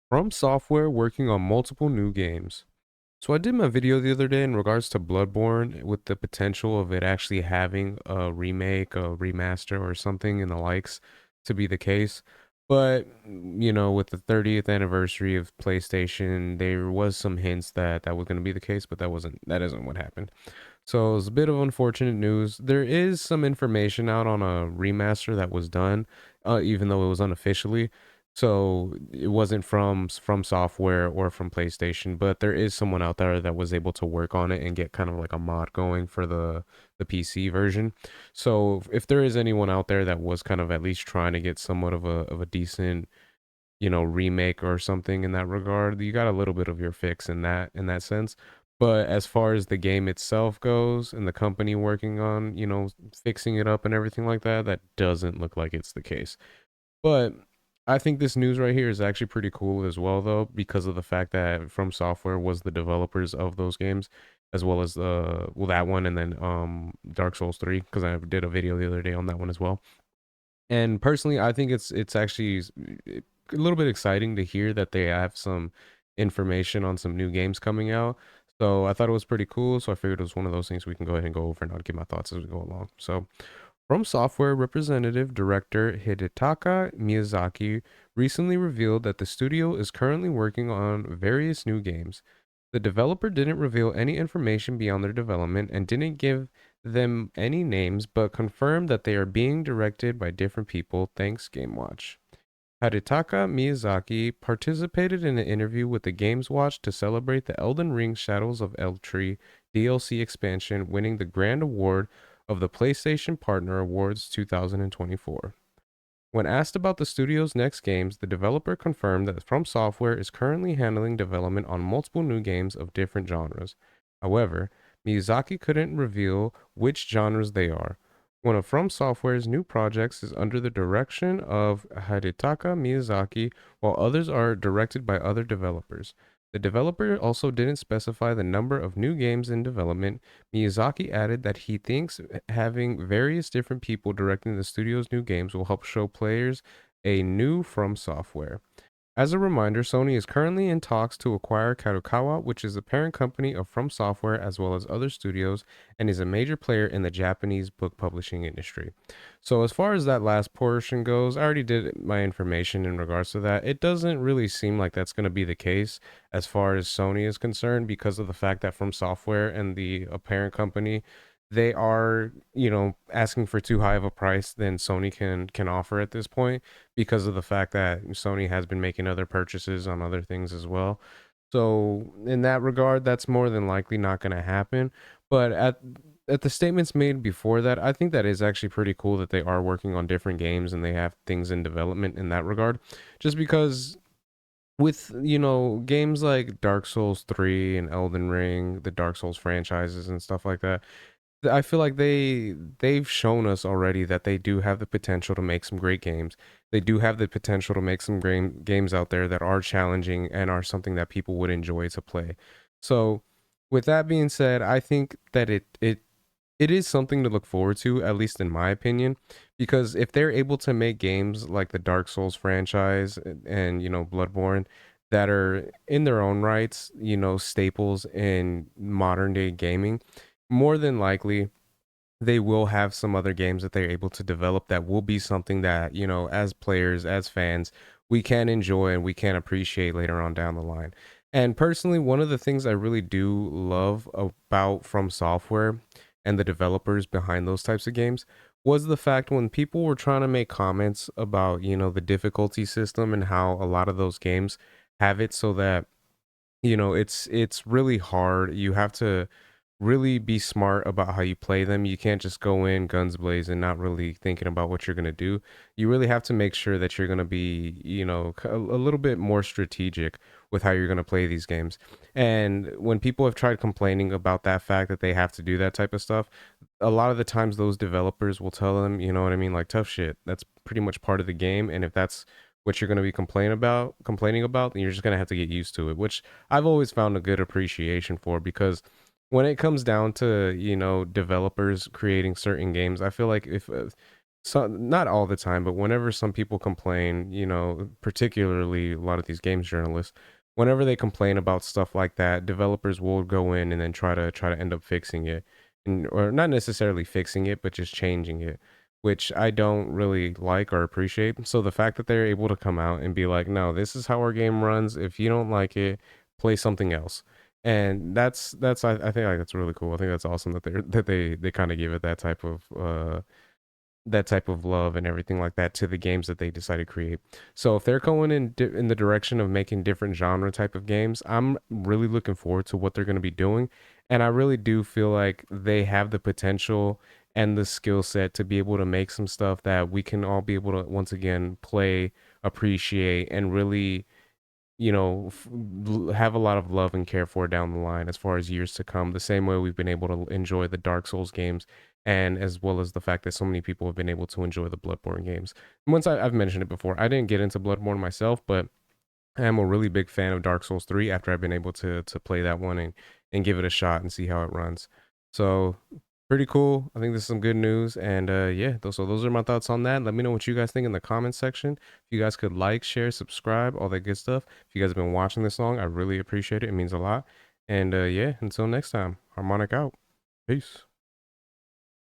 From Software working on multiple new games. So I did my video the other day in regards to Bloodborne with the potential of it actually having a remake, a remaster, or something in the likes to be the case. But with the 30th anniversary of PlayStation, there was some hints that that was going to be the case, but that isn't what happened. So it's a bit of unfortunate news. There is some information out on a remaster that was done, even though it was unofficially. So it wasn't from software or from PlayStation, but there is someone out there that was able to work on it and get kind of like a mod going for the PC version. So if there is anyone out there that was kind of at least trying to get somewhat of a decent remake or something in that regard, you got a little bit of your fix in that sense. But as far as the game itself goes and the company working on fixing it up and everything like that, that doesn't look like it's the case. But I think this news right here is actually pretty cool as well, though, because of the fact that From Software was the developers of those games, as well as that one, and then Dark Souls 3, because I did a video the other day on that one as well. And personally, I think it's actually a little bit exciting to hear that they have some information on some new games coming out. So I thought it was pretty cool. So I figured it was one of those things we can go ahead and go over, and I'll give my thoughts as we go along. So From Software representative director Hidetaka Miyazaki recently revealed that the studio is currently working on various new games. The developer didn't reveal any information beyond their development and didn't give them any names, but confirmed that they are being directed by different people, thanks GameWatch. Haritaka Miyazaki participated in an interview with the Games Watch to celebrate the Elden Ring Shadows of Eltree DLC expansion, winning the Grand Award of the PlayStation Partner Awards 2024. When asked about the studio's next games, the developer confirmed that From Software is currently handling development on multiple new games of different genres. However, Miyazaki couldn't reveal which genres they are. One of From Software's new projects is under the direction of Hidetaka Miyazaki, while others are directed by other developers. The developer also didn't specify the number of new games in development. Miyazaki added that he thinks having various different people directing the studio's new games will help show players a new From Software. As a reminder, Sony is currently in talks to acquire Kadokawa, which is the parent company of From Software as well as other studios, and is a major player in the Japanese book publishing industry. So, as far as that last portion goes, I already did my information in regards to that. It doesn't really seem like that's going to be the case as far as Sony is concerned because of the fact that From Software and the parent company they are asking for too high of a price than Sony can offer at this point because of the fact that Sony has been making other purchases on other things as well. So in that regard, that's more than likely not going to happen. But at the statements made before that, I think that is actually pretty cool that they are working on different games and they have things in development in that regard. Just because with games like Dark Souls 3 and Elden Ring, the Dark Souls franchises and stuff like that, I feel like they've shown us already that they do have the potential to make some great games. They do have the potential to make some great games out there that are challenging and are something that people would enjoy to play. So, with that being said, I think that it is something to look forward to, at least in my opinion, because if they're able to make games like the Dark Souls franchise and Bloodborne that are in their own rights, staples in modern day gaming, more than likely they will have some other games that they're able to develop that will be something that, as players, as fans, we can enjoy and we can appreciate later on down the line. And personally, one of the things I really do love about From Software and the developers behind those types of games was the fact when people were trying to make comments about, the difficulty system and how a lot of those games have it so that it's really hard. You have to really be smart about how you play them. You can't just go in guns blazing, not really thinking about what you're going to do. You really have to make sure that you're going to be, a little bit more strategic with how you're going to play these games. And when people have tried complaining about that fact that they have to do that type of stuff, a lot of the times those developers will tell them, you know what I mean, like tough shit. That's pretty much part of the game. And if that's what you're going to be complaining about, then you're just going to have to get used to it, which I've always found a good appreciation for because when it comes down to developers creating certain games, I feel like if So not all the time, but whenever some people complain, particularly a lot of these games journalists, whenever they complain about stuff like that, developers will go in and then try to end up fixing it, and or not necessarily fixing it, but just changing it, which I don't really like or appreciate. So the fact that they're able to come out and be like, "No, this is how our game runs. If you don't like it, play something else." And that's I think like that's really cool. I think that's awesome that they kind of give it that type of love and everything like that to the games that they decide to create. So if they're going in the direction of making different genre type of games, I'm really looking forward to what they're going to be doing, and I really do feel like they have the potential and the skill set to be able to make some stuff that we can all be able to once again play, appreciate, and really have a lot of love and care for down the line as far as years to come. The same way we've been able to enjoy the Dark Souls games, and as well as the fact that so many people have been able to enjoy the Bloodborne games. Once I've mentioned it before, I didn't get into Bloodborne myself, but I am a really big fan of Dark Souls 3 after I've been able to play that one and give it a shot and see how it runs. So pretty cool. I think this is some good news. And yeah, those are my thoughts on that. Let me know what you guys think in the comments section. If you guys could like, share, subscribe, all that good stuff. If you guys have been watching this long, I really appreciate it. It means a lot. And yeah, until next time, Harmonic out. Peace.